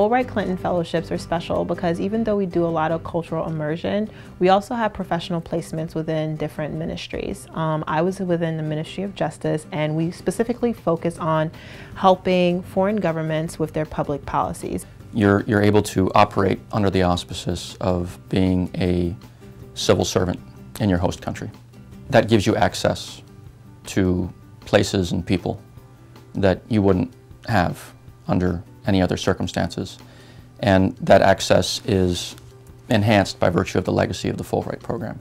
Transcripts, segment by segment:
Fulbright-Clinton fellowships are special because even though we do a lot of cultural immersion, we also have professional placements within different ministries. I was within the Ministry of Justice, and we specifically focus on helping foreign governments with their public policies. You're able to operate under the auspices of being a civil servant in your host country. That gives you access to places and people that you wouldn't have under any other circumstances. And that access is enhanced by virtue of the legacy of the Fulbright program.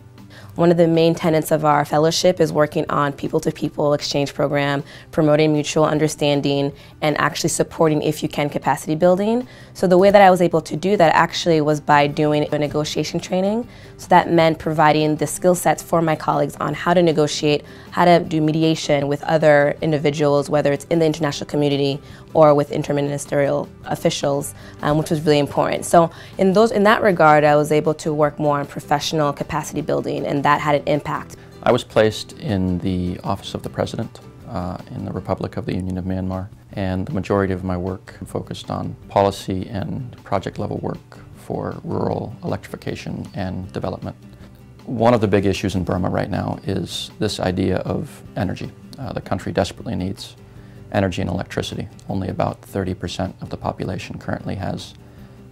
One of the main tenets of our fellowship is working on people-to-people exchange program, promoting mutual understanding, and actually supporting, if you can, capacity building. So the way that I was able to do that actually was by doing a negotiation training. So that meant providing the skill sets for my colleagues on how to negotiate, how to do mediation with other individuals, whether it's in the international community or with interministerial officials, which was really important. So in that regard, I was able to work more on professional capacity building, and that had an impact. I was placed in the Office of the President in the Republic of the Union of Myanmar, and the majority of my work focused on policy and project level work for rural electrification and development. One of the big issues in Burma right now is this idea of energy. The country desperately needs energy and electricity. Only about 30% of the population currently has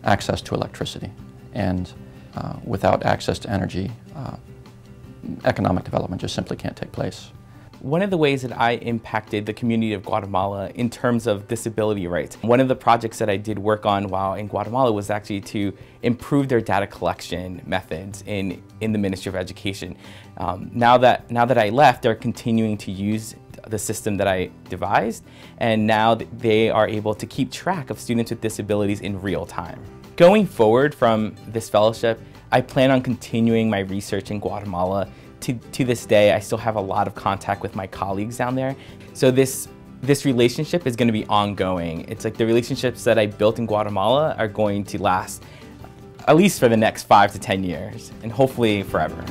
access to electricity, and without access to energy, economic development just simply can't take place. One of the ways that I impacted the community of Guatemala in terms of disability rights, one of the projects that I did work on while in Guatemala was actually to improve their data collection methods in the Ministry of Education. Now that I left, they're continuing to use the system that I devised, and now they are able to keep track of students with disabilities in real time. Going forward from this fellowship, I plan on continuing my research in Guatemala. To this day, I still have a lot of contact with my colleagues down there. So this relationship is going to be ongoing. It's like the relationships that I built in Guatemala are going to last at least for the next 5 to 10 years, and hopefully forever.